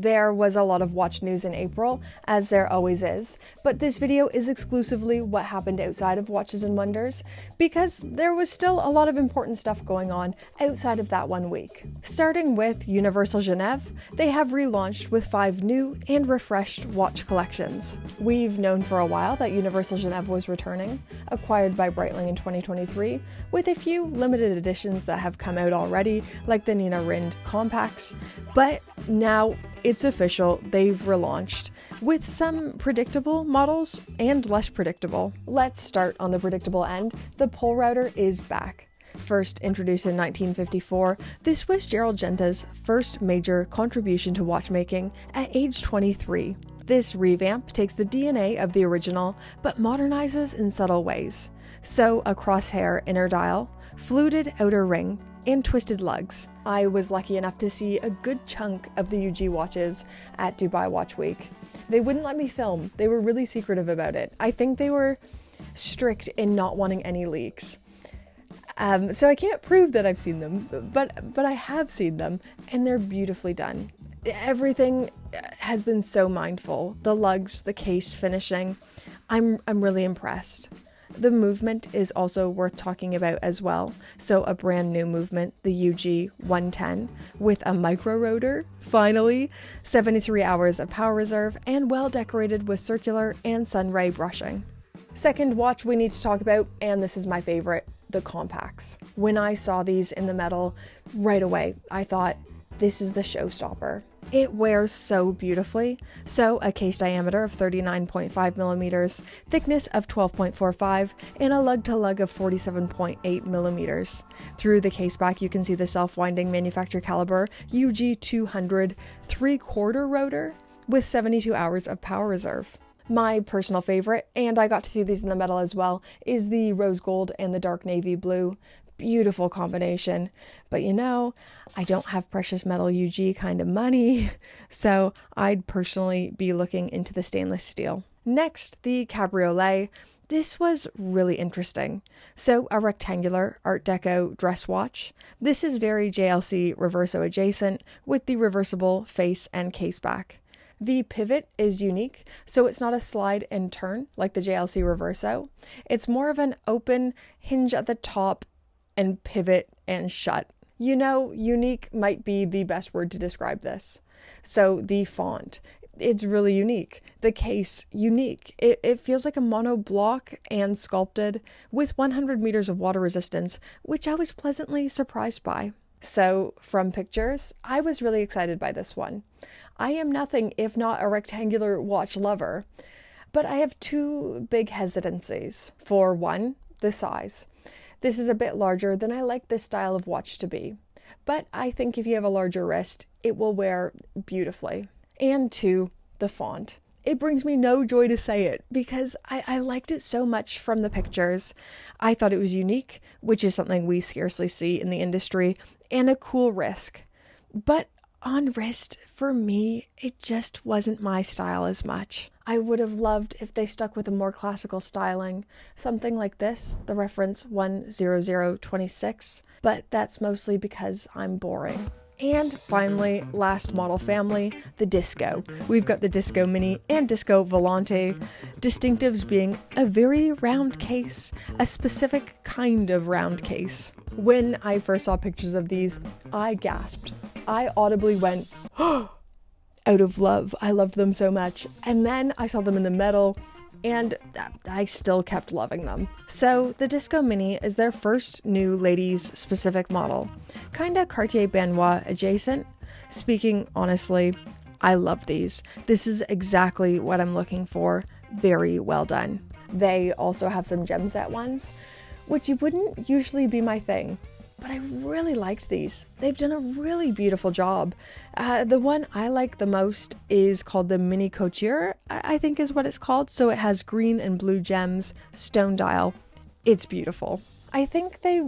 There was a lot of watch news in April, as there always is, but this video is exclusively what happened outside of Watches and Wonders, because there was still a lot of important stuff going on outside of that 1 week. Starting with Universal Genève, they have relaunched with 5 new and refreshed watch collections. We've known for a while that Universal Genève was returning, acquired by Breitling in 2023, with a few limited editions that have come out already, like the Nina Rind Compax, but now it's official, they've relaunched, with some predictable models and less predictable. Let's start on the predictable end. The Polerouter is back. First introduced in 1954, this was Gerald Genta's first major contribution to watchmaking at age 23. This revamp takes the DNA of the original, but modernizes in subtle ways. So a crosshair inner dial, fluted outer ring, and twisted lugs. I was lucky enough to see a good chunk of the UG watches at Dubai Watch Week. They wouldn't let me film. They were really secretive about it. I think they were strict in not wanting any leaks. So I can't prove that I've seen them, but I have seen them, and they're beautifully done. Everything has been so mindful. The lugs, the case finishing, I'm really impressed. The movement is also worth talking about as well. So a brand new movement, the UG 110, with a micro rotor, finally, 73 hours of power reserve, and well decorated with circular and sunray brushing. Second watch we need to talk about, and this is my favorite, the Compax. When I saw these in the metal, right away, I thought, this is the showstopper. It wears so beautifully. So a case diameter of 39.5 millimeters, thickness of 12.45, and a lug-to-lug of 47.8 millimeters. Through the case back, you can see the self-winding manufacturer caliber UG 200 3/4 rotor with 72 hours of power reserve. My personal favorite, and I got to see these in the metal as well, is the rose gold and the dark navy blue. Beautiful combination, but you know, I don't have precious metal UG kind of money, so I'd personally be looking into the stainless steel. Next, the Cabriolet. This was really interesting. So a rectangular Art Deco dress watch. This is very JLC Reverso adjacent with the reversible face and case back. The pivot is unique, so it's not a slide and turn like the JLC Reverso. It's more of an open hinge at the top and pivot and shut. You know, unique might be the best word to describe this. So the font, it's really unique. The case, unique. It feels like a mono block and sculpted with 100 meters of water resistance, which I was pleasantly surprised by. So from pictures, I was really excited by this one. I am nothing if not a rectangular watch lover, but I have 2 big hesitancies. For one, the size. This is a bit larger than I like this style of watch to be, but I think if you have a larger wrist, it will wear beautifully. And 2, the font. It brings me no joy to say it because I liked it so much from the pictures. I thought it was unique, which is something we scarcely see in the industry, and a cool risk. But on wrist, for me, it just wasn't my style as much. I would have loved if they stuck with a more classical styling, something like this, the reference 10026, but that's mostly because I'm boring. And finally, last model family, the Disco. We've got the Disco Mini and Disco Volante, distinctives being a very round case, a specific kind of round case. When I first saw pictures of these, I gasped. I audibly went, oh, out of love. I loved them so much. And then I saw them in the metal, and I still kept loving them. So the Disco Mini is their first new ladies specific model, kinda Cartier Benoit adjacent. Speaking honestly, I love these. This is exactly what I'm looking for. Very well done. They also have some gem set ones, which wouldn't usually be my thing, but I really liked these. They've done a really beautiful job. The one I like the most is called the Mini Couture, I think is what it's called. So it has green and blue gems, stone dial. It's beautiful. I think they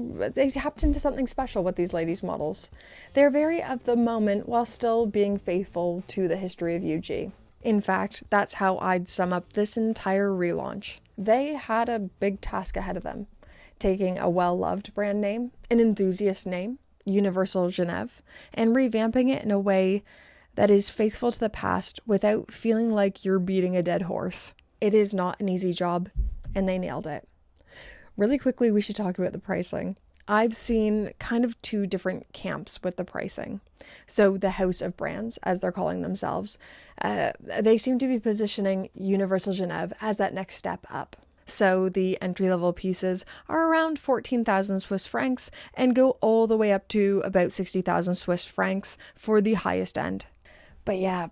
tapped into something special with these ladies models. They're very of the moment while still being faithful to the history of UG. In fact, that's how I'd sum up this entire relaunch. They had a big task ahead of them, taking a well-loved brand name, an enthusiast name, Universal Genève, and revamping it in a way that is faithful to the past without feeling like you're beating a dead horse. It is not an easy job, and they nailed it. Really quickly, we should talk about the pricing. I've seen kind of two different camps with the pricing. So the house of brands, as they're calling themselves, they seem to be positioning Universal Genève as that next step up. So the entry-level pieces are around 14,000 Swiss francs and go all the way up to about 60,000 Swiss francs for the highest end. But yeah,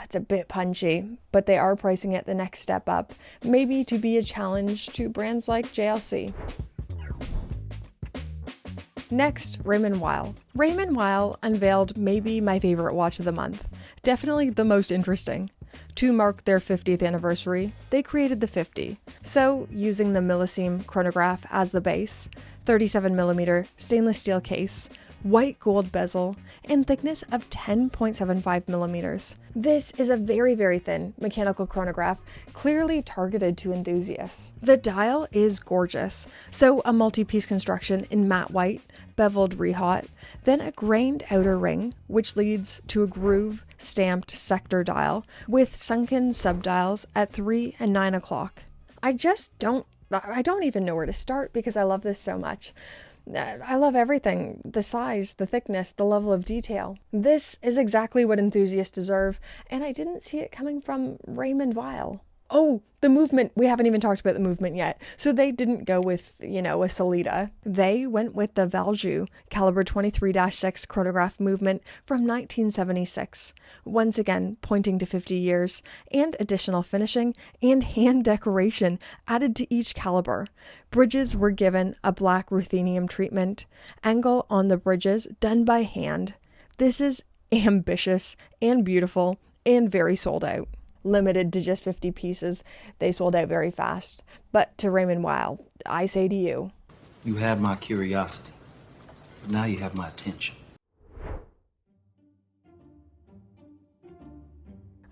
it's a bit punchy, but they are pricing it the next step up, maybe to be a challenge to brands like JLC. Next, Raymond Weil. Raymond Weil unveiled maybe my favorite watch of the month, definitely the most interesting. To mark their 50th anniversary, they created the 50. So, using the millesime chronograph as the base, 37mm stainless steel case, white gold bezel, and thickness of 10.75 millimeters. This is a very, very thin mechanical chronograph, clearly targeted to enthusiasts. The dial is gorgeous, so a multi-piece construction in matte white, beveled rehaut, then a grained outer ring, which leads to a groove stamped sector dial with sunken subdials at 3 and 9 o'clock. I don't even know where to start because I love this so much. I love everything, the size, the thickness, the level of detail. This is exactly what enthusiasts deserve, and I didn't see it coming from Raymond Weil. Oh, the movement. We haven't even talked about the movement yet. So they didn't go with, a Solita. They went with the Valjoux caliber 23-6 chronograph movement from 1976. Once again, pointing to 50 years, and additional finishing and hand decoration added to each caliber. Bridges were given a black ruthenium treatment, angle on the bridges done by hand. This is ambitious and beautiful and very sold out. Limited to just 50 pieces, they sold out very fast. But to Raymond Weil, I say to you, you had my curiosity, but now you have my attention.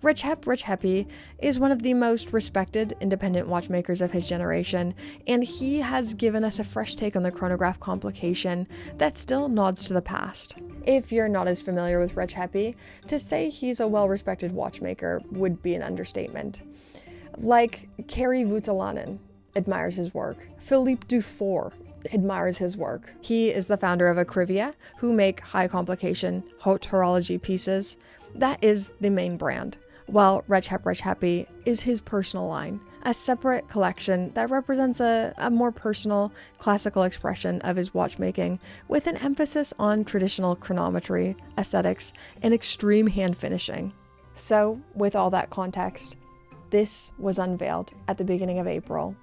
Rexhep Rexhepi is one of the most respected independent watchmakers of his generation, and he has given us a fresh take on the chronograph complication that still nods to the past. If you're not as familiar with Rexhepi, to say he's a well-respected watchmaker would be an understatement. Like Kari Voutilainen admires his work. Philippe Dufour admires his work. He is the founder of Akrivia, who make high complication haute horology pieces. That is the main brand, while Rexhep Rexhepi is his personal line, a separate collection that represents a more personal, classical expression of his watchmaking with an emphasis on traditional chronometry, aesthetics, and extreme hand finishing. So, with all that context, this was unveiled at the beginning of April.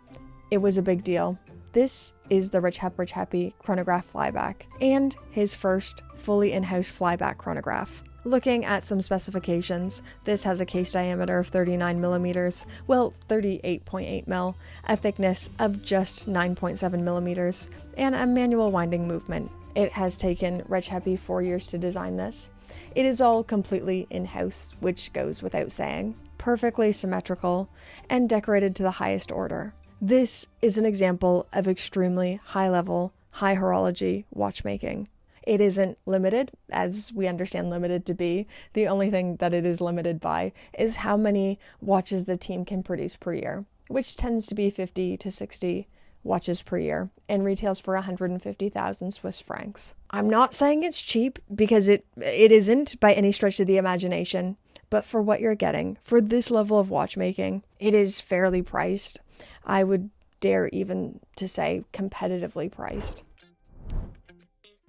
It was a big deal. This is the Rexhep Rexhepi chronograph flyback, and his first fully in-house flyback chronograph. Looking at some specifications, this has a case diameter of 39 millimeters, well, 38.8 mil, a thickness of just 9.7 millimeters, and a manual winding movement. It has taken Rexhepi 4 years to design this. It is all completely in-house, which goes without saying, perfectly symmetrical, and decorated to the highest order. This is an example of extremely high-level, high horology watchmaking. It isn't limited, as we understand limited to be. The only thing that it is limited by is how many watches the team can produce per year, which tends to be 50 to 60 watches per year and retails for 150,000 Swiss francs. I'm not saying it's cheap because it isn't by any stretch of the imagination, but for what you're getting, for this level of watchmaking, it is fairly priced. I would dare even to say competitively priced.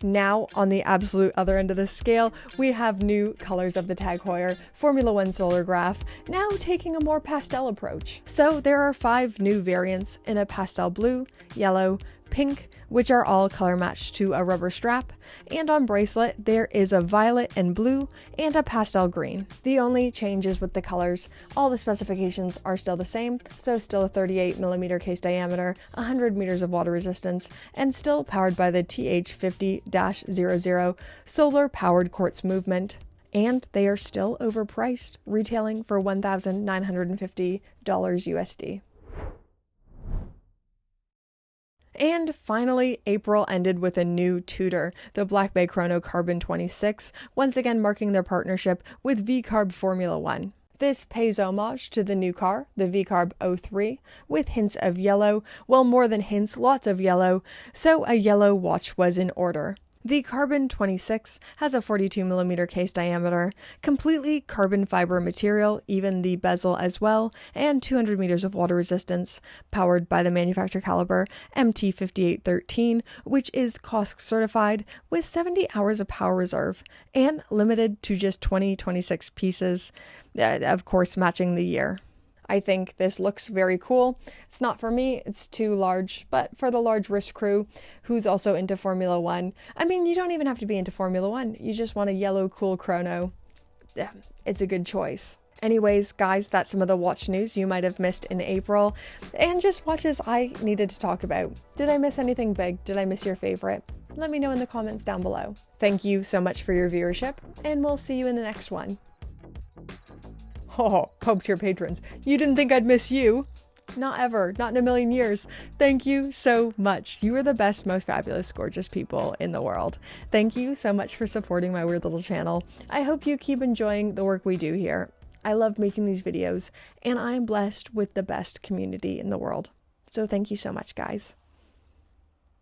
Now, on the absolute other end of the scale, we have new colors of the TAG Heuer Formula 1 Solargraph, now taking a more pastel approach. So there are 5 new variants in a pastel blue, yellow, pink, which are all color matched to a rubber strap, and on bracelet there is a violet and blue and a pastel green. The only changes with the colors, all the specifications are still the same, so still a 38mm case diameter, 100 meters of water resistance, and still powered by the TH50-00 solar powered quartz movement. And they are still overpriced, retailing for $1,950 USD. And finally, April ended with a new Tudor, the Black Bay Chrono Carbon 26, once again marking their partnership with VCARB Formula 1. This pays homage to the new car, the VCARB 03, with hints of yellow, well, more than hints, lots of yellow, so a yellow watch was in order. The Carbon 26 has a 42mm case diameter, completely carbon fiber material, even the bezel as well, and 200 meters of water resistance, powered by the manufacturer caliber MT5813, which is COSC certified with 70 hours of power reserve, and limited to just 26 pieces, of course matching the year. I think this looks very cool. It's not for me, it's too large, but for the large wrist crew who's also into Formula 1, I mean, you don't even have to be into Formula 1, you just want a yellow cool chrono. It's a good choice. Anyways, guys, that's some of the watch news you might have missed in April, and just watches I needed to talk about. Did I miss anything big? Did I miss your favorite? Let me know in the comments down below. Thank you so much for your viewership, and we'll see you in the next one. Oh, Pope to your patrons. You didn't think I'd miss you? Not ever, not in a million years. Thank you so much. You are the best, most fabulous, gorgeous people in the world. Thank you so much for supporting my weird little channel. I hope you keep enjoying the work we do here. I love making these videos, and I'm blessed with the best community in the world. So thank you so much, guys.